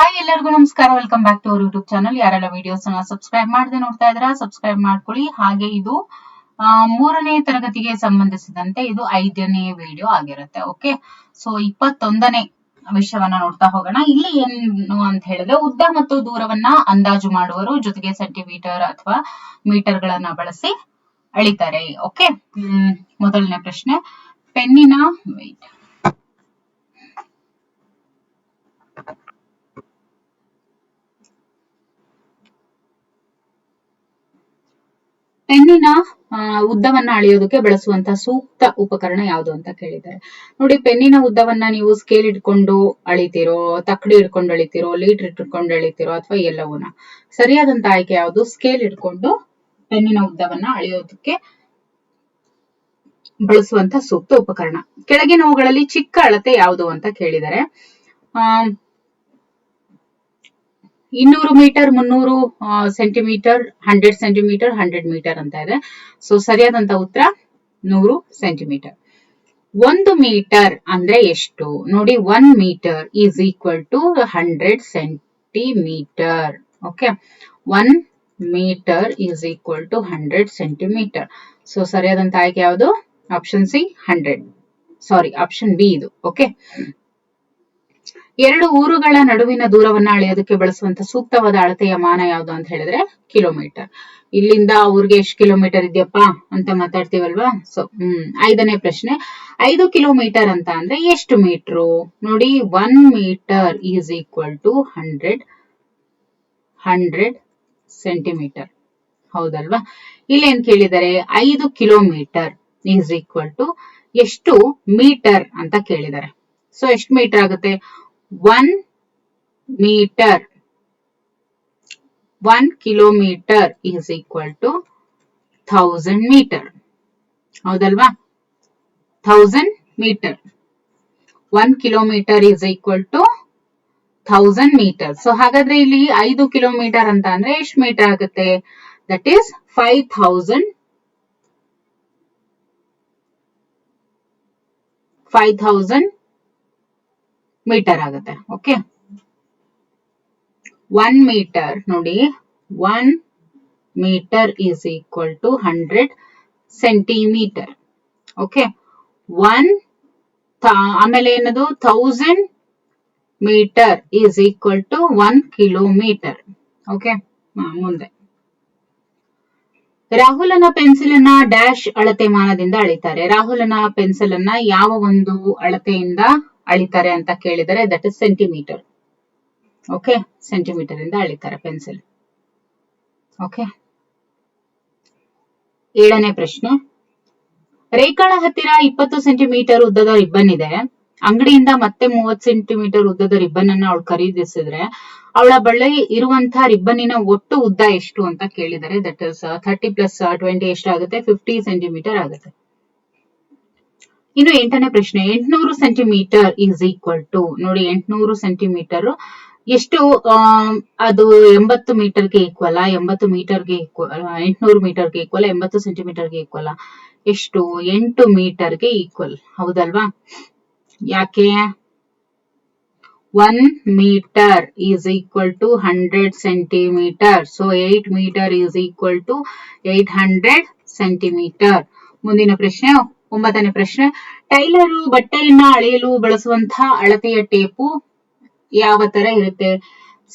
Hi ಎಲ್ಲರಿಗೂ ನಮಸ್ಕಾರ. Welcome back to our YouTube channel. ಯಾರೆಲ್ಲ ವಿಡಿಯೋಸ್ ನ ಸಬ್ಸ್ಕ್ರೈಬ್ ಮಾಡದೆ ನೋಡ್ತಾ ಇದ್ರ ಸಬ್ಸ್ಕ್ರೈಬ್ ಮಾಡ್ಕೊಳ್ಳಿ. ಹಾಗೆ ಇದು 3ನೇ ತರಗತಿಗೆ ಸಂಬಂಧಿಸಿದಂತೆ ಇದು 5ನೇ ವಿಡಿಯೋ ಆಗಿರುತ್ತೆ. ಓಕೆ, ಸೊ 21ನೇ ವಿಷಯವನ್ನ ನೋಡ್ತಾ ಹೋಗೋಣ. ಇಲ್ಲಿ ಏನು ಅಂತ ಹೇಳಿದ್ರೆ, ಉದ್ದ ಮತ್ತು ದೂರವನ್ನ ಅಂದಾಜು ಮಾಡುವರು, ಜೊತೆಗೆ ಸೆಂಟಿಮೀಟರ್ ಅಥವಾ ಮೀಟರ್ ಗಳನ್ನ ಬಳಸಿ ಅಳಿತಾರೆ. ಓಕೆ, ಮೊದಲನೇ ಪ್ರಶ್ನೆ, ಪೆನ್ನಿನ ವೆಯ್ಟ್. ಪೆನ್ನಿನ ಉದ್ದವನ್ನ ಅಳೆಯೋದಕ್ಕೆ ಬಳಸುವಂತಹ ಸೂಕ್ತ ಉಪಕರಣ ಯಾವುದು ಅಂತ ಕೇಳಿದ್ದಾರೆ. ನೋಡಿ, ಪೆನ್ನಿನ ಉದ್ದವನ್ನ ನೀವು ಸ್ಕೇಲ್ ಇಟ್ಕೊಂಡು ಅಳಿತಿರೋ, ತಕ್ಕಡಿ ಇಟ್ಕೊಂಡು ಅಳಿತಿರೋ, ಲೀಟರ್ ಇಟ್ಕೊಂಡು ಅಳಿತಿರೋ, ಅಥವಾ ಎಲ್ಲವನ್ನ. ಸರಿಯಾದಂತ ಆಯ್ಕೆ ಯಾವುದು? ಸ್ಕೇಲ್ ಇಟ್ಕೊಂಡು ಪೆನ್ನಿನ ಉದ್ದವನ್ನ ಅಳೆಯೋದಕ್ಕೆ ಬಳಸುವಂತ ಸೂಕ್ತ ಉಪಕರಣ. ಕೆಳಗಿನವುಗಳಲ್ಲಿ ಚಿಕ್ಕ ಅಳತೆ ಯಾವುದು ಅಂತ ಕೇಳಿದರೆ 200 ಮೀಟರ್, 300 ಸೆಂಟಿಮೀಟರ್, 100 ಸೆಂಟಿಮೀಟರ್, 100 ಮೀಟರ್ ಅಂತ ಇದೆ. ಸೊ ಸರಿಯಾದಂತ ಉತ್ತರ 100 ಸೆಂಟಿಮೀಟರ್. 1 ಮೀಟರ್ ಅಂದ್ರೆ ಎಷ್ಟು? ನೋಡಿ, 1 metre is equal to 100 centimetre. Okay, 1 metre is equal to 100 centimetre. So ಸರಿಯಾದಂತ ಆಯ್ಕೆ ಯಾವುದು? Option C, 100. Sorry, option B ಇದು. ಓಕೆ, 2 ಊರುಗಳ ನಡುವಿನ ದೂರವನ್ನ ಅಳೆಯೋದಕ್ಕೆ ಬಳಸುವಂತ ಸೂಕ್ತವಾದ ಅಳತೆಯ ಮಾನ ಯಾವುದು ಅಂತ ಹೇಳಿದ್ರೆ ಕಿಲೋಮೀಟರ್. ಇಲ್ಲಿಂದ ಊರಿಗೆ ಎಷ್ಟು ಕಿಲೋಮೀಟರ್ ಇದೆಯಪ್ಪ ಅಂತ ಮಾತಾಡ್ತೀವಲ್ವಾ. ಸೊ 5ನೇ ಪ್ರಶ್ನೆ, 5 ಕಿಲೋಮೀಟರ್ ಅಂತ ಅಂದ್ರೆ ಎಷ್ಟು ಮೀಟ್ರು? ನೋಡಿ, 1 metre is equal to 100 centimetre. ಹೌದಲ್ವಾ? ಇಲ್ಲಿ ಏನ್ ಕೇಳಿದರೆ 5 ಕಿಲೋಮೀಟರ್ ಈಸ್ ಈಕ್ವಲ್ ಟು ಎಷ್ಟು ಮೀಟರ್ ಅಂತ ಕೇಳಿದ್ದಾರೆ. ಸೊ ಎಷ್ಟು ಮೀಟರ್ ಆಗುತ್ತೆ? 1 metre, 1 kilometre is equal to 1000 metre. ಹೌದಲ್ವಾ? 1000 metre. 1 kilometre is equal to 1000 metre. So ಹಾಗಾದ್ರೆ ಇಲ್ಲಿ 5 ಕಿಲೋಮೀಟರ್ ಅಂತ ಅಂದ್ರೆ ಎಷ್ಟು ಮೀಟರ್ ಆಗುತ್ತೆ? ದಟ್ ಈಸ್ 5000 ಮೀಟರ್ ಆಗುತ್ತೆ. ಓಕೆ, 1 ಮೀಟರ್ ನೋಡಿ, 1 metre is equal to 100 centimetre. Okay, ಆಮೇಲೆ ಏನದು 1000 metre is equal to 1 kilometre. Okay, ಮುಂದೆ, ರಾಹುಲನ ಪೆನ್ಸಿಲ್ ಡ್ಯಾಶ್ ಅಳತೆ ಮಾನದಿಂದ ಅಳಿತಾರೆ. ರಾಹುಲನ ಪೆನ್ಸಿಲ್ ಅನ್ನ ಯಾವ ಒಂದು ಅಳತೆಯಿಂದ ಅಳಿತಾರೆ ಅಂತ ಕೇಳಿದರೆ that is centimetre. Okay, centimetre ಇಂದ ಅಳಿತಾರೆ ಪೆನ್ಸಿಲ್. ಓಕೆ, 7ನೇ ಪ್ರಶ್ನೆ, ರೇಖಾಳ ಹತ್ತಿರ 20 ಸೆಂಟಿಮೀಟರ್ ಉದ್ದದ ರಿಬ್ಬನ್ ಇದೆ. ಅಂಗಡಿಯಿಂದ ಮತ್ತೆ 30 ಸೆಂಟಿಮೀಟರ್ ಉದ್ದದ ರಿಬ್ಬನ್ ಅನ್ನ ಅವಳು ಖರೀದಿಸಿದ್ರೆ ಅವಳ ಬಳಿ ಇರುವಂತಹ ರಿಬ್ಬನ್ನಿನ ಒಟ್ಟು ಉದ್ದ ಎಷ್ಟು ಅಂತ ಕೇಳಿದರೆ ದಟ್ ಇಸ್ 30 ಪ್ಲಸ್ 20 ಎಷ್ಟಾಗುತ್ತೆ? 50 ಸೆಂಟಿಮೀಟರ್ ಆಗುತ್ತೆ. ಇನ್ನು 8ನೇ ಪ್ರಶ್ನೆ, 800 ಸೆಂಟಿಮೀಟರ್ ಈಸ್ ಈಕ್ವಲ್ ಟು, ನೋಡಿ 800 ಸೆಂಟಿಮೀಟರ್ ಎಷ್ಟು? ಅದು 80 ಮೀಟರ್ಗೆ ಈಕ್ವಲ್, 80 ಮೀಟರ್ಗೆ ಈಕ್ವಲ್, 800 ಮೀಟರ್ಗೆ ಈಕ್ವಲ್, 80 ಸೆಂಟಿಮೀಟರ್ಗೆ ಈಕ್ವಲ್ ಎಷ್ಟು? 8 ಮೀಟರ್ಗೆ ಈಕ್ವಲ್. ಹೌದಲ್ವಾ? ಯಾಕೆ? 1 metre is equal to 100 centimetre. So 8 metre is equal to 800 centimetre. ಮುಂದಿನ ಪ್ರಶ್ನೆ, 9ನೇ ಪ್ರಶ್ನೆ, ಟೈಲರು ಬಟ್ಟೆಯನ್ನ ಅಳೆಯಲು ಬಳಸುವಂತಹ ಅಳತೆಯ ಟೇಪು ಯಾವ ತರ ಇರುತ್ತೆ?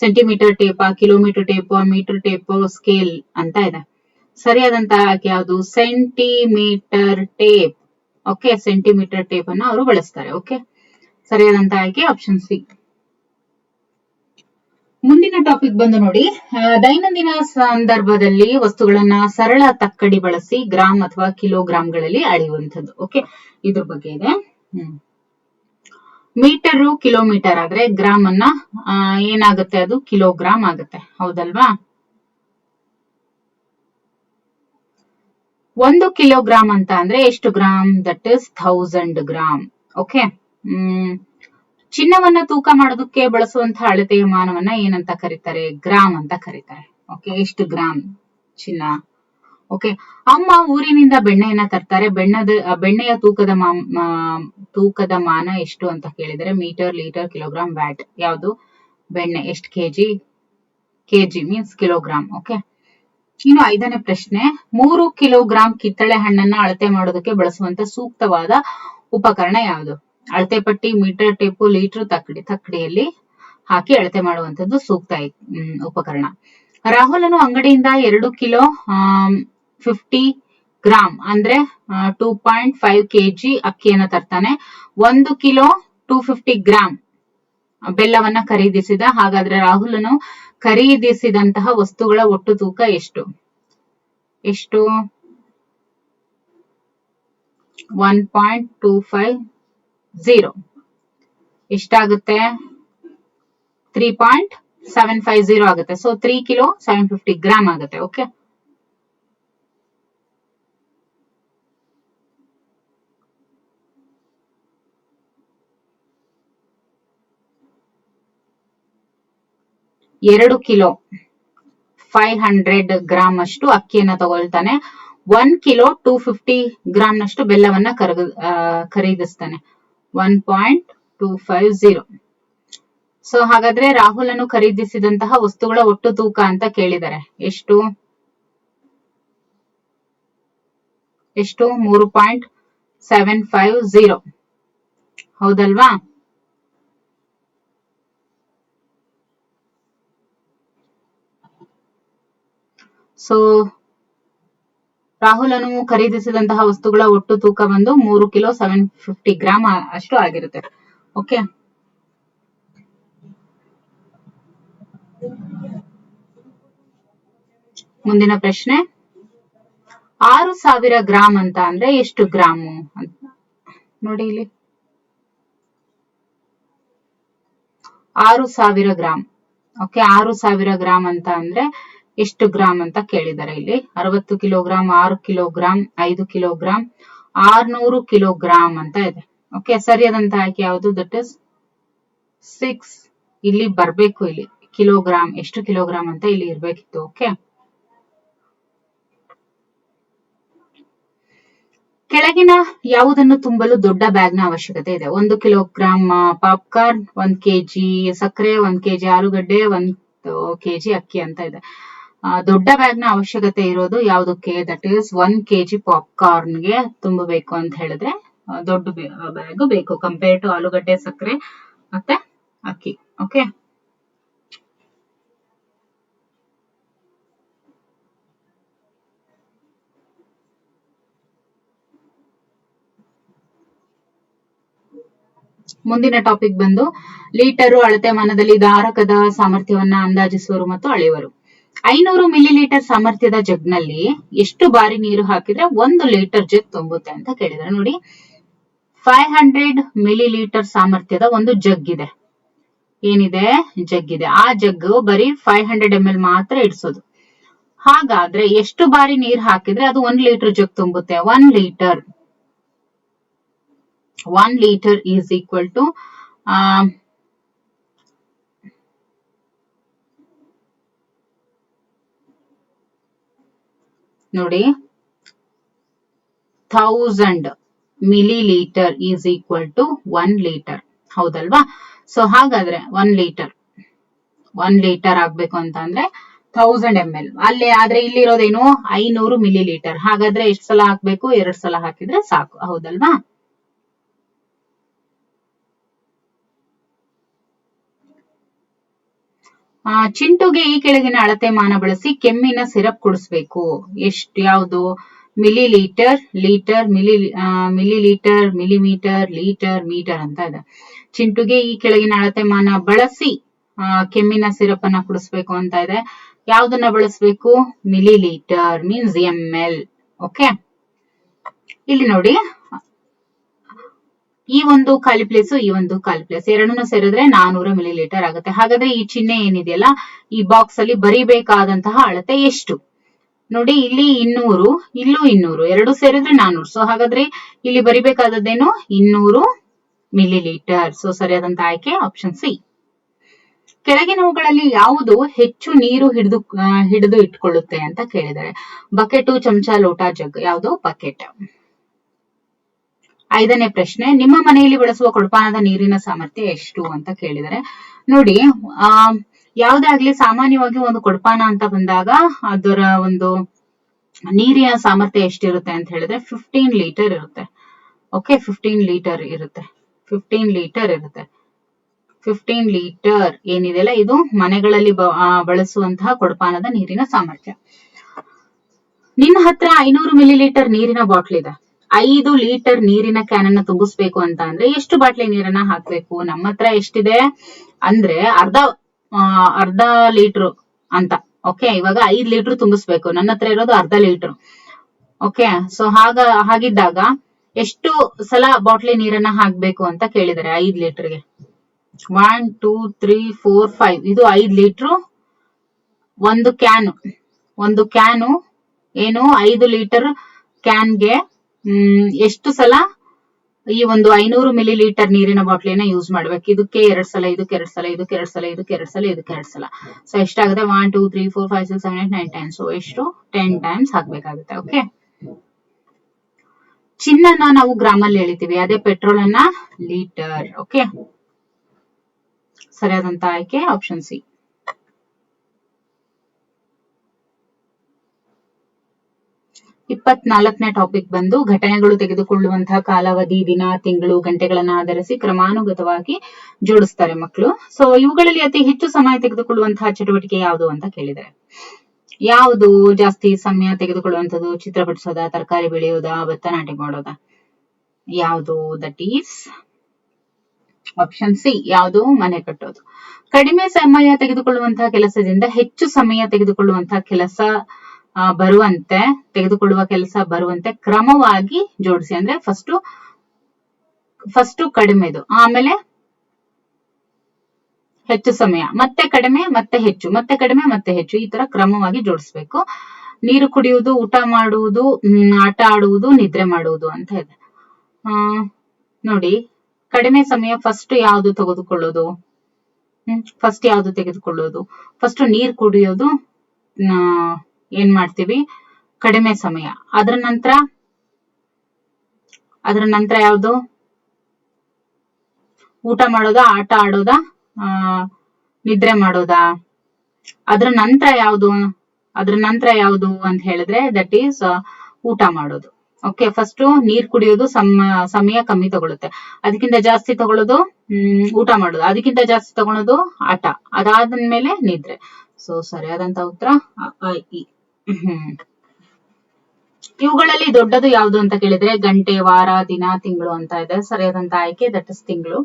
ಸೆಂಟಿಮೀಟರ್ ಟೇಪಾ, kilometre tape, metre tape, scale ಅಂತ ಇದೆ. ಸರಿಯಾದಂತ ಆಯ್ಕೆ ಯಾವುದು? Centimetre tape. Okay, centimetre tape ಅನ್ನ ಅವರು ಬಳಸ್ತಾರೆ. ಓಕೆ, ಸರಿಯಾದಂತ ಆಯ್ಕೆ ಆಪ್ಷನ್ ಸಿ. ಮುಂದಿನ ಟಾಪಿಕ್ ಬಂದು ನೋಡಿ, ದೈನಂದಿನ ಸಂದರ್ಭದಲ್ಲಿ ವಸ್ತುಗಳನ್ನ ಸರಳ ತಕ್ಕಡಿ ಬಳಸಿ ಗ್ರಾಮ್ ಅಥವಾ ಕಿಲೋಗ್ರಾಮ್ಗಳಲ್ಲಿ ಅಳೆಯುವಂಥದ್ದು. ಓಕೆ, ಇದ್ರ ಬಗ್ಗೆ ಇದೆ. ಮೀಟರು ಕಿಲೋಮೀಟರ್ ಆದ್ರೆ ಗ್ರಾಮ್ ಅನ್ನ ಏನಾಗುತ್ತೆ? ಅದು ಕಿಲೋಗ್ರಾಮ್ ಆಗುತ್ತೆ. ಹೌದಲ್ವಾ? 1 ಕಿಲೋಗ್ರಾಮ್ ಅಂತ ಅಂದ್ರೆ ಎಷ್ಟು gram? That is 1000 gram. Okay, ಚಿನ್ನವನ್ನ ತೂಕ ಮಾಡೋದಕ್ಕೆ ಬಳಸುವಂತಹ ಅಳತೆಯ ಮಾನವನ್ನ ಏನಂತ ಕರೀತಾರೆ? ಗ್ರಾಮ್ ಅಂತ ಕರೀತಾರೆ. ಓಕೆ, ಎಷ್ಟು ಗ್ರಾಮ್ ಚಿನ್ನ? ಓಕೆ, ಅಮ್ಮ ಊರಿನಿಂದ ಬೆಣ್ಣೆಯನ್ನ ತರ್ತಾರೆ. ಬೆಣ್ಣೆಯ ತೂಕದ ಮಾನ ಎಷ್ಟು ಅಂತ ಕೇಳಿದರೆ ಮೀಟರ್, ಲೀಟರ್, ಕಿಲೋಗ್ರಾಮ್, ವ್ಯಾಟ್. ಯಾವುದು? ಬೆಣ್ಣೆ ಎಷ್ಟು ಕೆಜಿ ಮೀನ್ಸ್ ಕಿಲೋಗ್ರಾಮ್. ಓಕೆ, ಇನ್ನು 5ನೇ ಪ್ರಶ್ನೆ, 3 ಕಿಲೋಗ್ರಾಂ ಕಿತ್ತಳೆ ಹಣ್ಣನ್ನ ಅಳತೆ ಮಾಡೋದಕ್ಕೆ ಬಳಸುವಂತ ಸೂಕ್ತವಾದ ಉಪಕರಣ ಯಾವುದು? ಅಳತೆ ಪಟ್ಟಿ, ಮೀಟರ್, ಟೇಪು, ಲೀಟರ್, ತಕ್ಕಡಿಯಲ್ಲಿ ಹಾಕಿ ಅಳತೆ ಮಾಡುವಂತದ್ದು ಸೂಕ್ತ ಉಪಕರಣ. ರಾಹುಲನು ಅಂಗಡಿಯಿಂದ 2 ಕಿಲೋ 50 ಗ್ರಾಂ ಅಂದ್ರೆ 2.5 kg ಅಕ್ಕಿಯನ್ನ ತರ್ತಾನೆ. 1 ಕಿಲೋ 250 ಗ್ರಾಂ ಬೆಲ್ಲವನ್ನ ಖರೀದಿಸಿದ. ಹಾಗಾದ್ರೆ ರಾಹುಲನು ಖರೀದಿಸಿದಂತಹ ವಸ್ತುಗಳ ಒಟ್ಟು ತೂಕ ಎಷ್ಟು? 1.250 ಎಷ್ಟಾಗುತ್ತೆ? 3.750 ಆಗುತ್ತೆ. ಸೊ 3 ಕಿಲೋ 750 ಗ್ರಾಮ್ ಆಗುತ್ತೆ. ಓಕೆ, ಎರಡು ಕಿಲೋ 500 ಗ್ರಾಮ್ ಅಷ್ಟು ಅಕ್ಕಿಯನ್ನ ತಗೊಳ್ತಾನೆ. 1 ಕಿಲೋ 250 ಗ್ರಾಮ್ ನಷ್ಟು ಬೆಲ್ಲವನ್ನ ಖರೀದಿಸ್ತಾನೆ. 1.250. ಸೊ ಹಾಗಾದ್ರೆ ರಾಹುಲನು ಖರೀದಿಸಿದಂತಹ ವಸ್ತುಗಳ ಒಟ್ಟು ತೂಕ ಅಂತ ಕೇಳಿದ್ದಾರೆ. ಎಷ್ಟು? 3.750. ಹೌದಲ್ವಾ? ಸೊ ರಾಹುಲನು ಖರೀದಿಸಿದಂತಹ ವಸ್ತುಗಳ ಒಟ್ಟು ತೂಕ ಬಂದು 3 ಕಿಲೋ 750 ಗ್ರಾಮ್ ಅಷ್ಟು ಆಗಿರುತ್ತೆ. ಓಕೆ, ಮುಂದಿನ ಪ್ರಶ್ನೆ, 6000 ಗ್ರಾಮ್ ಅಂತ ಅಂದ್ರೆ ಎಷ್ಟು ಗ್ರಾಮು? ನೋಡಿ ಇಲ್ಲಿ 6000 ಗ್ರಾಮ್. ಓಕೆ, 6000 ಗ್ರಾಮ್ ಅಂತ ಅಂದ್ರೆ ಎಷ್ಟು ಗ್ರಾಮ್ ಅಂತ ಕೇಳಿದ್ದಾರೆ ಇಲ್ಲಿ. 60 ಕಿಲೋಗ್ರಾಮ್, 6 ಕಿಲೋಗ್ರಾಮ್, 5 ಕಿಲೋಗ್ರಾಮ್, 600 ಕಿಲೋಗ್ರಾಮ್ ಅಂತ ಇದೆ. ಓಕೆ, ಸರಿಯಾದಂತ ಆಯ್ಕೆ ಯಾವುದು? That is 6. ಇಲ್ಲಿ ಬರ್ಬೇಕು, ಇಲ್ಲಿ ಕಿಲೋಗ್ರಾಮ್ ಎಷ್ಟು ಕಿಲೋಗ್ರಾಮ್ ಅಂತ ಇಲ್ಲಿ ಇರ್ಬೇಕಿತ್ತು. ಓಕೆ, ಕೆಳಗಿನ ಯಾವುದನ್ನು ತುಂಬಲು ದೊಡ್ಡ ಬ್ಯಾಗ್ ನ ಅವಶ್ಯಕತೆ ಇದೆ? 1 ಕಿಲೋಗ್ರಾಮ್ ಪಾಪ್ಕಾರ್ನ್, 1 kg ಸಕ್ಕರೆ, 1 kg ಆಲೂಗಡ್ಡೆ, 1 kg ಅಕ್ಕಿ ಅಂತ ಇದೆ. ದೊಡ್ಡ ಬ್ಯಾಗ್ ನ ಅವಶ್ಯಕತೆ ಇರೋದು ಯಾವುದಕ್ಕೆ? ದಟ್ ಈಸ್ 1 kg ಪಾಪ್ಕಾರ್ನ್ ಗೆ ತುಂಬಬೇಕು ಅಂತ ಹೇಳಿದ್ರೆ ದೊಡ್ಡ ಬ್ಯಾಗ್ ಬೇಕು, ಕಂಪೇರ್ ಟು ಆಲೂಗಡ್ಡೆ, ಸಕ್ಕರೆ ಮತ್ತೆ ಅಕ್ಕಿ. ಓಕೆ, ಮುಂದಿನ ಟಾಪಿಕ್ ಬಂದು ಲೀಟರು ಅಳತೆ ಮಾನದಲ್ಲಿ ಧಾರಕದ ಸಾಮರ್ಥ್ಯವನ್ನ ಅಂದಾಜಿಸುವರು ಮತ್ತು ಅಳೆಯುವರು. 500 ಮಿಲಿಲೀಟರ್ ಸಾಮರ್ಥ್ಯದ ಜಗ್ನಲ್ಲಿ ಎಷ್ಟು ಬಾರಿ ನೀರು ಹಾಕಿದ್ರೆ 1 ಲೀಟರ್ ಜಗ್ ತುಂಬುತ್ತೆ ಅಂತ ಕೇಳಿದ್ರೆ, ನೋಡಿ 500 ಮಿಲಿಲೀಟರ್ ಸಾಮರ್ಥ್ಯದ ಒಂದು ಜಗ್ ಇದೆ. ಏನಿದೆ? ಜಗ್ ಇದೆ. ಆ ಜಗ್ಗು ಬರೀ 500 ml ಮಾತ್ರ ಇಡ್ಸೋದು. ಹಾಗಾದ್ರೆ ಎಷ್ಟು ಬಾರಿ ನೀರ್ ಹಾಕಿದ್ರೆ ಅದು 1 ಲೀಟರ್ ಜಗ್ ತುಂಬುತ್ತೆ? 1 ಲೀಟರ್ ಈಸ್ ಈಕ್ವಲ್ ಟು ನೋಡಿ 1000 millilitre is equal to 1 litre. ಹೌದಲ್ವಾ? ಸೊ ಹಾಗಾದ್ರೆ 1 ಲೀಟರ್ ಆಗ್ಬೇಕು ಅಂತ ಅಂದ್ರೆ 1000 ml. ಆದ್ರೆ ಇಲ್ಲಿರೋದೇನು 500 ಮಿಲಿಲೀಟರ್. ಹಾಗಾದ್ರೆ ಎಷ್ಟು ಸಲ ಹಾಕ್ಬೇಕು? 2 ಸಲ ಹಾಕಿದ್ರೆ ಸಾಕು. ಹೌದಲ್ವಾ? ಚಿಂಟುಗೆ ಈ ಕೆಳಗಿನ ಅಳತೆ ಮಾನ ಬಳಸಿ ಕೆಮ್ಮಿನ ಸಿರಪ್ ಕುಡಿಸ್ಬೇಕು. ಯಾವುದು? Millilitre, litre, millilitre, millimetre, litre, metre ಅಂತ ಇದೆ. ಚಿಂಟುಗೆ ಈ ಕೆಳಗಿನ ಅಳತೆ ಮಾನ ಬಳಸಿ ಕೆಮ್ಮಿನ ಸಿರಪ್ ಅನ್ನ ಕುಡಿಸ್ಬೇಕು ಅಂತ ಇದೆ. ಯಾವ್ದನ್ನ ಬಳಸಬೇಕು? Millilitre means ml. ಓಕೆ, ಇಲ್ಲಿ ನೋಡಿ ಈ ಒಂದು ಖಾಲಿ ಪ್ಲೇಸ್, ಈ ಒಂದು ಖಾಲಿ ಪ್ಲೇಸ್ ಎರಡನ್ನೂ ಸೇರಿದ್ರೆ 400 ಮಿಲಿಲೀಟರ್ ಆಗುತ್ತೆ. ಹಾಗಾದ್ರೆ ಈ ಚಿಹ್ನೆ ಏನಿದೆಯಲ್ಲ ಈ ಬಾಕ್ಸ್ ಅಲ್ಲಿ ಬರಿಬೇಕಾದಂತಹ ಅಳತೆ ಎಷ್ಟು? ನೋಡಿ ಇಲ್ಲಿ 200, ಇಲ್ಲೂ 200, ಎರಡು ಸೇರಿದ್ರೆ 400. ಸೊ ಹಾಗಾದ್ರೆ ಇಲ್ಲಿ ಬರಿಬೇಕಾದದ್ದೇನು? 200 ಮಿಲಿಲೀಟರ್. ಸೊ ಸರಿಯಾದಂತ ಆಯ್ಕೆ ಆಪ್ಷನ್ ಸಿ. ಕೆಳಗಿನವುಗಳಲ್ಲಿ ಯಾವುದು ಹೆಚ್ಚು ನೀರು ಹಿಡಿದು ಇಟ್ಕೊಳ್ಳುತ್ತೆ ಅಂತ ಕೇಳಿದ್ದಾರೆ. ಬಕೆಟು, ಚಮಚ, ಲೋಟ, ಜಗ್. ಯಾವುದು? ಬಕೆಟ್. 5ನೇ ಪ್ರಶ್ನೆ, ನಿಮ್ಮ ಮನೆಯಲ್ಲಿ ಬಳಸುವ ಕೊಡಪಾನದ ನೀರಿನ ಸಾಮರ್ಥ್ಯ ಎಷ್ಟು ಅಂತ ಕೇಳಿದರೆ, ನೋಡಿ ಯಾವುದೇ ಆಗ್ಲಿ ಸಾಮಾನ್ಯವಾಗಿ ಒಂದು ಕೊಡಪಾನ ಅಂತ ಬಂದಾಗ ಅದರ ಒಂದು ನೀರಿನ ಸಾಮರ್ಥ್ಯ ಎಷ್ಟಿರುತ್ತೆ ಅಂತ ಹೇಳಿದ್ರೆ 15 ಲೀಟರ್ ಇರುತ್ತೆ. ಓಕೆ, 15 ಲೀಟರ್ ಇರುತ್ತೆ. 15 ಲೀಟರ್ ಇರುತ್ತೆ. 15 ಲೀಟರ್ ಏನಿದೆಯಲ್ಲ ಇದು ಮನೆಗಳಲ್ಲಿ ಬಳಸುವಂತಹ ಕೊಡಪಾನದ ನೀರಿನ ಸಾಮರ್ಥ್ಯ. ನಿನ್ನ ಹತ್ರ 500 ಮಿಲಿಲೀಟರ್ ನೀರಿನ ಬಾಟ್ಲ್ ಇದೆ. 5 ಲೀಟರ್ ನೀರಿನ ಕ್ಯಾನ್ ಅನ್ನ ತುಂಬಿಸ್ಬೇಕು ಅಂತ ಅಂದ್ರೆ ಎಷ್ಟು ಬಾಟ್ಲಿ ನೀರನ್ನ ಹಾಕ್ಬೇಕು? ನಮ್ಮ ಹತ್ರ ಎಷ್ಟಿದೆ ಅಂದ್ರೆ ಅರ್ಧ ಲೀಟರ್ ಅಂತ. ಓಕೆ, ಇವಾಗ 5 ಲೀಟರ್ ತುಂಬಿಸ್ಬೇಕು. ನನ್ನ ಹತ್ರ ಇರೋದು ಅರ್ಧ ಲೀಟರ್. ಓಕೆ, ಸೊ ಹಾಗಿದ್ದಾಗ ಎಷ್ಟು ಸಲ ಬಾಟ್ಲಿ ನೀರನ್ನ ಹಾಕ್ಬೇಕು ಅಂತ ಕೇಳಿದರೆ 5 ಲೀಟರ್ಗೆ 1 2 3 4 5 ಇದು 5 ಲೀಟರ್. ಒಂದು ಕ್ಯಾನು ಏನು 5 ಲೀಟರ್ ಕ್ಯಾನ್ಗೆ ಎಷ್ಟು ಸಲ ಈ ಒಂದು 500 ಮಿಲಿ ಲೀಟರ್ ನೀರಿನ ಬಾಟ್ಲಿನ ಯೂಸ್ ಮಾಡ್ಬೇಕು? ಇದಕ್ಕೆ 2 ಸಲ, ಇದಕ್ಕೆ 2 ಸಲ, ಇದಕ್ಕೆ 2 ಸಲ, ಇದಕ್ಕೆ 2 ಸಲ, ಇದಕ್ಕೆ 2 ಸಲ. ಸೊ ಎಷ್ಟಾಗುತ್ತೆ? 1 2 3 4 5 6 7 8 9 10. ಸೊ ಎಷ್ಟು? 10 ಟೈಮ್ಸ್ ಹಾಕ್ಬೇಕಾಗುತ್ತೆ. ಓಕೆ, ಚಿನ್ನನ ನಾವು ಗ್ರಾಮಲ್ಲಿ ಹೇಳಿತೀವಿ, ಅದೇ ಪೆಟ್ರೋಲ್ ಅನ್ನ ಲೀಟರ್. ಓಕೆ, ಸರಿಯಾದಂತ ಆಯ್ಕೆ ಆಪ್ಷನ್ ಸಿ. 24ನೇ ಟಾಪಿಕ್ ಬಂದು ಘಟನೆಗಳು ತೆಗೆದುಕೊಳ್ಳುವಂತಹ ಕಾಲಾವಧಿ, ದಿನ, ತಿಂಗಳು, ಗಂಟೆಗಳನ್ನ ಆಧರಿಸಿ ಕ್ರಮಾನುಗತವಾಗಿ ಜೋಡಿಸ್ತಾರೆ ಮಕ್ಕಳು. ಸೊ ಇವುಗಳಲ್ಲಿ ಅತಿ ಹೆಚ್ಚು ಸಮಯ ತೆಗೆದುಕೊಳ್ಳುವಂತಹ ಚಟುವಟಿಕೆ ಯಾವುದು ಅಂತ ಕೇಳಿದ್ದಾರೆ. ಯಾವುದು ಜಾಸ್ತಿ ಸಮಯ ತೆಗೆದುಕೊಳ್ಳುವಂಥದ್ದು? ಚಿತ್ರ ಬಿಡಿಸೋದ, ತರಕಾರಿ ಬೆಳೆಯೋದಾ, ಭತ್ತ ನಾಟಿ ಮಾಡೋದಾ? ಯಾವುದು? That is option C. ಯಾವುದು? ಮನೆ ಕಟ್ಟೋದು. ಕಡಿಮೆ ಸಮಯ ತೆಗೆದುಕೊಳ್ಳುವಂತಹ ಕೆಲಸದಿಂದ ಹೆಚ್ಚು ಸಮಯ ತೆಗೆದುಕೊಳ್ಳುವಂತಹ ಕೆಲಸ ಬರುವಂತೆ ಕ್ರಮವಾಗಿ ಜೋಡಿಸಿ. ಅಂದ್ರೆ ಫಸ್ಟ್ ಕಡಿಮೆದು, ಆಮೇಲೆ ಹೆಚ್ಚು ಸಮಯ, ಮತ್ತೆ ಕಡಿಮೆ, ಮತ್ತೆ ಹೆಚ್ಚು, ಮತ್ತೆ ಕಡಿಮೆ, ಮತ್ತೆ ಹೆಚ್ಚು, ಈ ತರ ಕ್ರಮವಾಗಿ ಜೋಡಿಸ್ಬೇಕು. ನೀರು ಕುಡಿಯುವುದು, ಊಟ ಮಾಡುವುದು, ಆಟ ಆಡುವುದು, ನಿದ್ರೆ ಮಾಡುವುದು ಅಂತ ಇದೆ. ನೋಡಿ, ಕಡಿಮೆ ಸಮಯ ಫಸ್ಟ್ ಯಾವುದು ತೆಗೆದುಕೊಳ್ಳೋದು? ಫಸ್ಟ್ ನೀರ್ ಕುಡಿಯೋದು ಏನ್ ಮಾಡ್ತೀವಿ? ಕಡಿಮೆ ಸಮಯ. ಅದರ ನಂತರ ಯಾವುದು? ಊಟ ಮಾಡೋದಾ, ಆಟ ಆಡೋದಾ, ನಿದ್ರೆ ಮಾಡೋದಾ? ಅದ್ರ ನಂತರ ಯಾವುದು ಅಂತ ಹೇಳಿದ್ರೆ ದಟ್ ಈಸ್ ಊಟ ಮಾಡೋದು. ಓಕೆ, ಫಸ್ಟ್ ನೀರ್ ಕುಡಿಯೋದು ಸಮಯ ಕಮ್ಮಿ ತಗೊಳುತ್ತೆ, ಅದಕ್ಕಿಂತ ಜಾಸ್ತಿ ತಗೊಳ್ಳೋದು ಊಟ ಮಾಡೋದು, ಅದಕ್ಕಿಂತ ಜಾಸ್ತಿ ತಗೊಳ್ಳೋದು ಆಟ, ಅದಾದ್ಮೇಲೆ ನಿದ್ರೆ. ಸೊ ಸರಿಯಾದಂತ ಉತ್ತರ ಇ. ಇವುಗಳಲ್ಲಿ ದೊಡ್ಡದು ಯಾವುದು ಅಂತ ಕೇಳಿದ್ರೆ ಗಂಟೆ, ವಾರ, ದಿನ, ತಿಂಗಳು ಅಂತ ಇದೆ. ಸರಿಯಾದಂತ ಆಯ್ಕೆ ದಟ್ ಇಸ್ ತಿಂಗಳು.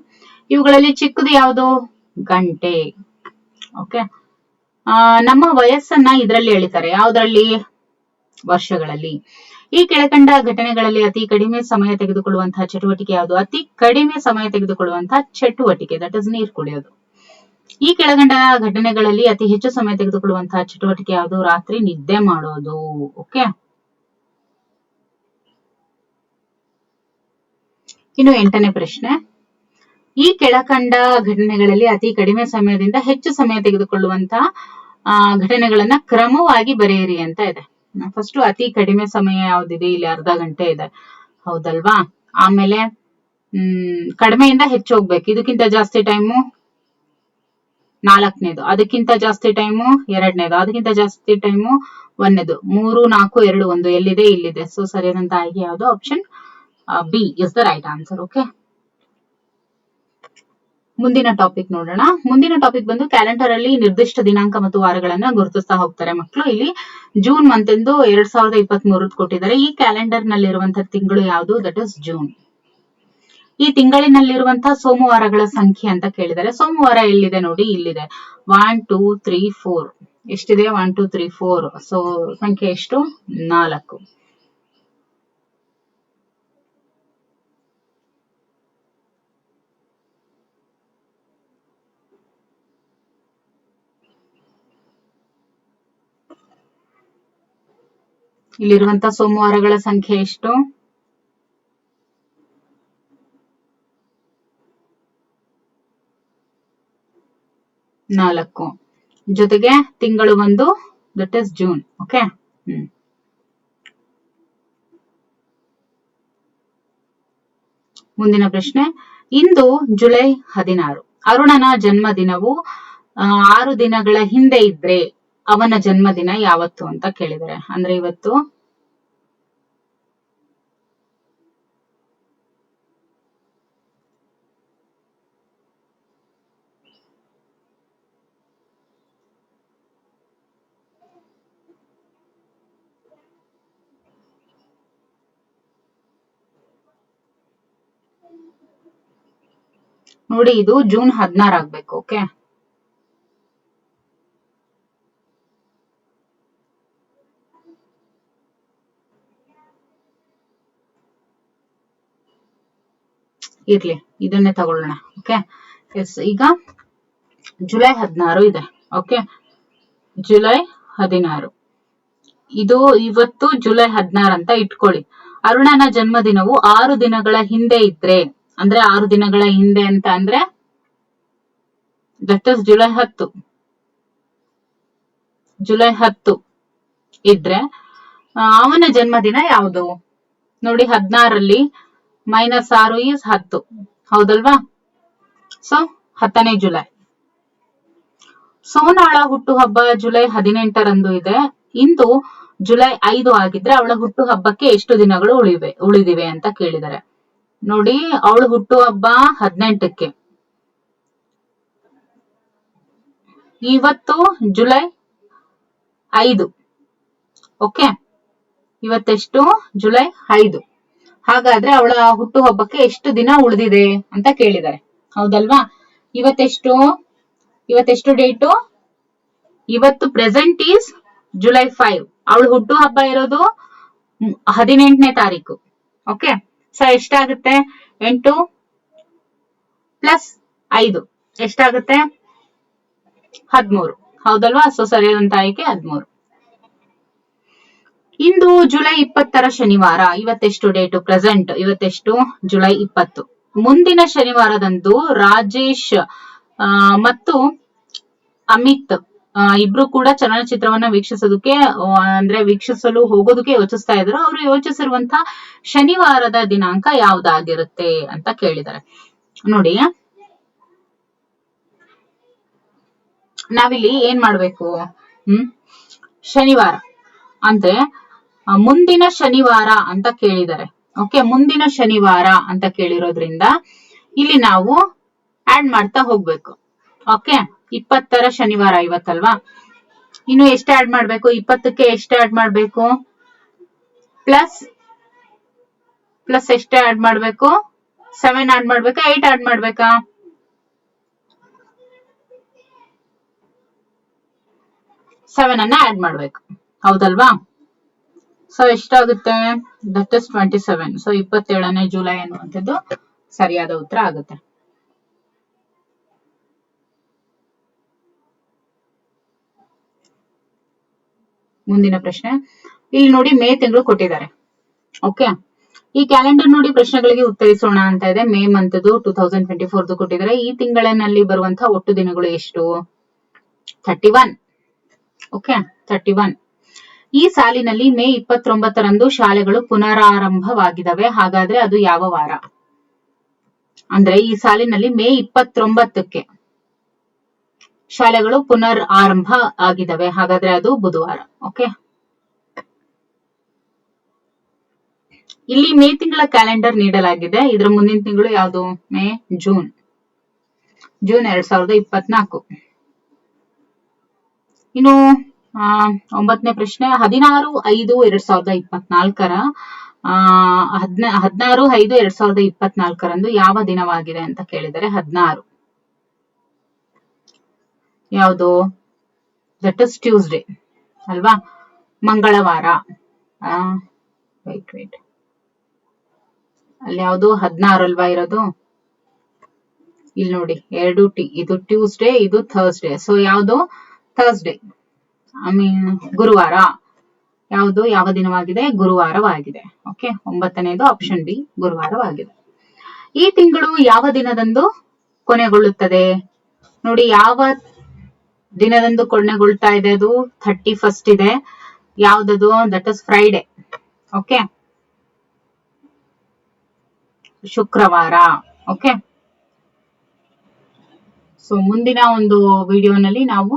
ಇವುಗಳಲ್ಲಿ ಚಿಕ್ಕದು ಯಾವುದು? ಗಂಟೆ. ಓಕೆ, ನಮ್ಮ ವಯಸ್ಸನ್ನ ಇದರಲ್ಲಿ ಹೇಳಿದ್ದಾರೆ. ಯಾವ್ದ್ರಲ್ಲಿ? ವರ್ಷಗಳಲ್ಲಿ. ಈ ಕೆಳಕಂಡ ಘಟನೆಗಳಲ್ಲಿ ಅತಿ ಕಡಿಮೆ ಸಮಯ ತೆಗೆದುಕೊಳ್ಳುವಂತಹ ಚಟುವಟಿಕೆ ಯಾವುದು? ಅತಿ ಕಡಿಮೆ ಸಮಯ ತೆಗೆದುಕೊಳ್ಳುವಂತಹ ಚಟುವಟಿಕೆ ದಟ್ ಇಸ್ ನೀರು ಕುಡಿಯೋದು. ಈ ಕೆಳಗಂಡ ಘಟನೆಗಳಲ್ಲಿ ಅತಿ ಹೆಚ್ಚು ಸಮಯ ತೆಗೆದುಕೊಳ್ಳುವಂತಹ ಚಟುವಟಿಕೆ ಯಾವುದು? ರಾತ್ರಿ ನಿದ್ದೆ ಮಾಡೋದು. ಓಕೆ, ಇನ್ನು 8ನೇ ಪ್ರಶ್ನೆ, ಈ ಕೆಳಕಂಡ ಘಟನೆಗಳಲ್ಲಿ ಅತಿ ಕಡಿಮೆ ಸಮಯದಿಂದ ಹೆಚ್ಚು ಸಮಯ ತೆಗೆದುಕೊಳ್ಳುವಂತಹ ಘಟನೆಗಳನ್ನ ಕ್ರಮವಾಗಿ ಬರೆಯಿರಿ ಅಂತ ಇದೆ. ಫಸ್ಟ್ ಅತಿ ಕಡಿಮೆ ಸಮಯ ಯಾವ್ದಿದೆ? ಇಲ್ಲಿ ಅರ್ಧ ಗಂಟೆ ಇದೆ, ಹೌದಲ್ವಾ? ಆಮೇಲೆ ಕಡಿಮೆಯಿಂದ ಹೆಚ್ಚು ಹೋಗ್ಬೇಕು, ಇದಕ್ಕಿಂತ ಜಾಸ್ತಿ ಟೈಮು 4ನೇದು, ಅದಕ್ಕಿಂತ ಜಾಸ್ತಿ ಟೈಮು 2ನೇದು, ಅದಕ್ಕಿಂತ ಜಾಸ್ತಿ ಟೈಮು 1ನೇದು, 3 4 2 1 ಎಲ್ಲಿದೆ? ಇಲ್ಲಿದೆ. ಸೊ ಸರಿಯಾದಂತ ಆಯ್ಕೆ ಯಾವುದು? Option B is the right answer. Okay, ಮುಂದಿನ ಟಾಪಿಕ್ ನೋಡೋಣ. ಮುಂದಿನ ಟಾಪಿಕ್ ಬಂದು ಕ್ಯಾಲೆಂಡರ್ ಅಲ್ಲಿ ನಿರ್ದಿಷ್ಟ ದಿನಾಂಕ ಮತ್ತು ವಾರಗಳನ್ನ ಗುರುತಿಸ್ತಾ ಹೋಗ್ತಾರೆ ಮಕ್ಕಳು. ಇಲ್ಲಿ ಜೂನ್ ಮಂತ್ ಎಂದು 2023 ಕೊಟ್ಟಿದ್ದಾರೆ. ಈ ಕ್ಯಾಲೆಂಡರ್ ನಲ್ಲಿರುವಂತಹ ತಿಂಗಳು ಯಾವುದು? That is June. ಈ ತಿಂಗಳಿನಲ್ಲಿರುವಂತಹ ಸೋಮವಾರಗಳ ಸಂಖ್ಯೆ ಅಂತ ಕೇಳಿದರೆ, ಸೋಮವಾರ ಎಲ್ಲಿದೆ ನೋಡಿ? ಇಲ್ಲಿದೆ. 1 2 3 4 ಎಷ್ಟಿದೆ? 1 2 3 4. ಸೊ ಸಂಖ್ಯೆ ಎಷ್ಟು? 4. ಇಲ್ಲಿರುವಂತಹ ಸೋಮವಾರಗಳ ಸಂಖ್ಯೆ ಎಷ್ಟು? 4. ಜೊತೆಗೆ ತಿಂಗಳು ಒಂದು ದಟ್ ಇಸ್ ಜೂನ್. ಓಕೆ, ಮುಂದಿನ ಪ್ರಶ್ನೆ, ಇಂದು ಜುಲೈ 16. ಅರುಣನ ಜನ್ಮದಿನವು 6 ದಿನಗಳ ಹಿಂದೆ ಇದ್ರೆ ಅವನ ಜನ್ಮದಿನ ಯಾವತ್ತು ಅಂತ ಕೇಳಿದರೆ, ಅಂದ್ರೆ ಇವತ್ತು ನೋಡಿ, ಇದು ಜೂನ್ 16 ಆಗ್ಬೇಕು. ಓಕೆ, ಇರ್ಲಿ, ಇದನ್ನೇ ತಗೊಳ್ಳೋಣ. ಓಕೆ, ಎಸ್, ಈಗ ಜುಲೈ 16 ಇದೆ. ಓಕೆ, ಜುಲೈ 16 ಇದು ಇವತ್ತು ಜುಲೈ 16 ಅಂತ ಇಟ್ಕೊಳ್ಳಿ. ಅರುಣನ ಜನ್ಮದಿನವು 6 ದಿನಗಳ ಹಿಂದೆ ಇದ್ರೆ, ಅಂದ್ರೆ 6 ದಿನಗಳ ಹಿಂದೆ ಅಂತ ಅಂದ್ರೆ ದಟ್ ಇಸ್ ಜುಲೈ 10. ಜುಲೈ 10 ಇದ್ರೆ ಅವನ ಜನ್ಮದಿನ ಯಾವುದು? ನೋಡಿ, 16ರಲ್ಲಿ -6 ಈಸ್ 10, ಹೌದಲ್ವಾ? So 10ನೇ July. ಸೋನಾಳ ಹುಟ್ಟುಹಬ್ಬ ಜುಲೈ 18ರಂದು ಇದೆ. ಇಂದು ಜುಲೈ 5 ಆಗಿದ್ರೆ ಅವಳ ಹುಟ್ಟುಹಬ್ಬಕ್ಕೆ ಎಷ್ಟು ದಿನಗಳು ಉಳಿದಿವೆ ಅಂತ ಕೇಳಿದರೆ, ನೋಡಿ, ಅವಳ ಹುಟ್ಟುಹಬ್ಬ 18ಕ್ಕೆ. ಇವತ್ತು ಜುಲೈ 5. ಓಕೆ, ಇವತ್ತೆಷ್ಟು? ಜುಲೈ 5. ಹಾಗಾದ್ರೆ ಅವಳ ಹುಟ್ಟುಹಬ್ಬಕ್ಕೆ ಎಷ್ಟು ದಿನ ಉಳಿದಿದೆ ಅಂತ ಕೇಳಿದ್ದಾರೆ, ಹೌದಲ್ವಾ? ಇವತ್ತೆಷ್ಟು ಡೇಟು? ಇವತ್ತು ಪ್ರೆಸೆಂಟ್ ಈಸ್ ಜುಲೈ 5. ಅವಳು ಹುಟ್ಟುಹಬ್ಬ ಇರೋದು 18ನೇ ತಾರೀಕು. ಓಕೆ, ಸೊ ಎಷ್ಟಾಗುತ್ತೆ? 8 + 5 ಎಷ್ಟಾಗುತ್ತೆ? 13, ಹೌದಲ್ವಾ? ಸೊ ಸರಿಯಾದಂತ ಆಯ್ಕೆ 13. ಇಂದು ಜುಲೈ 20ರ ಶನಿವಾರ. ಇವತ್ತೆಷ್ಟು ಡೇಟು? ಪ್ರೆಸೆಂಟ್. ಇವತ್ತೆಷ್ಟು? ಜುಲೈ 20. ಮುಂದಿನ ಶನಿವಾರದಂದು ರಾಜೇಶ್ ಮತ್ತು ಅಮಿತ್ ಇಬ್ರು ಕೂಡ ಚಲನಚಿತ್ರವನ್ನ ವೀಕ್ಷಿಸಲು ಹೋಗೋದಕ್ಕೆ ಯೋಚಿಸ್ತಾ ಇದ್ರು. ಅವರು ಯೋಚಿಸಿರುವಂತಹ ಶನಿವಾರದ ದಿನಾಂಕ ಯಾವ್ದಾಗಿರುತ್ತೆ ಅಂತ ಕೇಳಿದ್ದಾರೆ. ನೋಡಿ, ನಾವಿಲ್ಲಿ ಏನ್ ಮಾಡ್ಬೇಕು? ಶನಿವಾರ ಅಂದ್ರೆ ಮುಂದಿನ ಶನಿವಾರ ಅಂತ ಕೇಳಿದ್ದಾರೆ. ಓಕೆ, ಮುಂದಿನ ಶನಿವಾರ ಅಂತ ಕೇಳಿರೋದ್ರಿಂದ ಇಲ್ಲಿ ನಾವು ಆಡ್ ಮಾಡ್ತಾ ಹೋಗ್ಬೇಕು. ಓಕೆ, 20ರ ಶನಿವಾರ ಇವತ್ತಲ್ವಾ? ಇನ್ನು ಎಷ್ಟು ಆಡ್ ಮಾಡ್ಬೇಕು? 20ಕ್ಕೆ ಎಷ್ಟು ಆಡ್ ಮಾಡ್ಬೇಕು? ಪ್ಲಸ್ ಎಷ್ಟು ಆಡ್ ಮಾಡ್ಬೇಕು? 7 ಆಡ್ ಮಾಡ್ಬೇಕಾ? 8 ಆಡ್ ಮಾಡ್ಬೇಕಾ? 7 ಅನ್ನ ಆಡ್ ಮಾಡ್ಬೇಕು, ಹೌದಲ್ವಾ? ಸೊ ಎಷ್ಟಾಗುತ್ತೆ? That is 27. ಸೊ 27ನೇ ಜುಲೈ ಅನ್ನುವಂಥದ್ದು ಸರಿಯಾದ ಉತ್ತರ ಆಗುತ್ತೆ. ಮುಂದಿನ ಪ್ರಶ್ನೆ, ಇಲ್ಲಿ ನೋಡಿ, ಮೇ ತಿಂಗಳು ಕೊಟ್ಟಿದ್ದಾರೆ. ಓಕೆ, ಈ ಕ್ಯಾಲೆಂಡರ್ ನೋಡಿ ಪ್ರಶ್ನೆಗಳಿಗೆ ಉತ್ತರಿಸೋಣ ಅಂತ ಇದೆ. ಮೇ ಮಂತ್ 2024 ಕೊಟ್ಟಿದ್ದಾರೆ. ಈ ತಿಂಗಳಿನಲ್ಲಿ ಬರುವಂತಹ ಒಟ್ಟು ದಿನಗಳು ಎಷ್ಟು? 31. ಓಕೆ, 31. ಈ ಸಾಲಿನಲ್ಲಿ ಮೇ 29ರಂದು ಶಾಲೆಗಳು ಪುನರಾರಂಭವಾಗಿದ್ದಾವೆ. ಹಾಗಾದ್ರೆ ಅದು ಯಾವ ವಾರ? ಅಂದ್ರೆ ಈ ಸಾಲಿನಲ್ಲಿ ಮೇ 29ಕ್ಕೆ ಶಾಲೆಗಳು ಪುನರ್ ಆರಂಭ ಆಗಿದ್ದಾವೆ. ಹಾಗಾದ್ರೆ ಅದು ಬುಧವಾರ. ಓಕೆ, ಇಲ್ಲಿ ಮೇ ತಿಂಗಳ ಕ್ಯಾಲೆಂಡರ್ ನೀಡಲಾಗಿದೆ. ಇದರ ಮುಂದಿನ ತಿಂಗಳು ಯಾವುದು? ಮೇ, ಜೂನ್ 2024. ಇನ್ನು 9ನೇ ಪ್ರಶ್ನೆ, 16/5/2024 16/5/2024 ಯಾವ ದಿನವಾಗಿದೆ ಅಂತ ಕೇಳಿದರೆ 16 ಯಾವುದು? ದಟ್ ಇಸ್ ಟ್ಯೂಸ್ಡೇ ಅಲ್ವಾ? ಮಂಗಳವಾರ. ವೇಟ್ ಅಲ್ಲಿ ಯಾವುದು? 16 ಅಲ್ವಾ ಇರೋದು? ಇಲ್ಲಿ ನೋಡಿ, 2 ಟಿ. ಇದು ಟ್ಯೂಸ್ಡೇ, ಇದು ಥರ್ಸ್ಡೇ. ಸೊ ಯಾವುದು? ಥರ್ಸ್ಡೇ, ಗುರುವಾರ. ಯಾವುದು? ಯಾವ ದಿನವಾಗಿದೆ? ಗುರುವಾರವಾಗಿದೆ. ಓಕೆ, 9ನೇದು ಆಪ್ಷನ್ ಬಿ, ಗುರುವಾರವಾಗಿದೆ. ಈ ತಿಂಗಳು ಯಾವ ದಿನದಂದು ಕೊನೆಗೊಳ್ಳುತ್ತದೆ? ನೋಡಿ, ಯಾವ ದಿನದಂದು ಕೊನೆಗೊಳ್ತಾ ಇದೆ? ಅದು 31 ಇದೆ. ಯಾವ್ದದು? That is Friday. ಓಕೆ, ಶುಕ್ರವಾರ. ಓಕೆ, ಸೊ ಮುಂದಿನ ಒಂದು ವಿಡಿಯೋನಲ್ಲಿ ನಾವು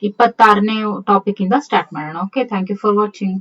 26ನೇ ಟಾಪಿಕ್ ಇಂದ ಸ್ಟಾರ್ಟ್ ಮಾಡೋಣ. Okay, thank you for watching.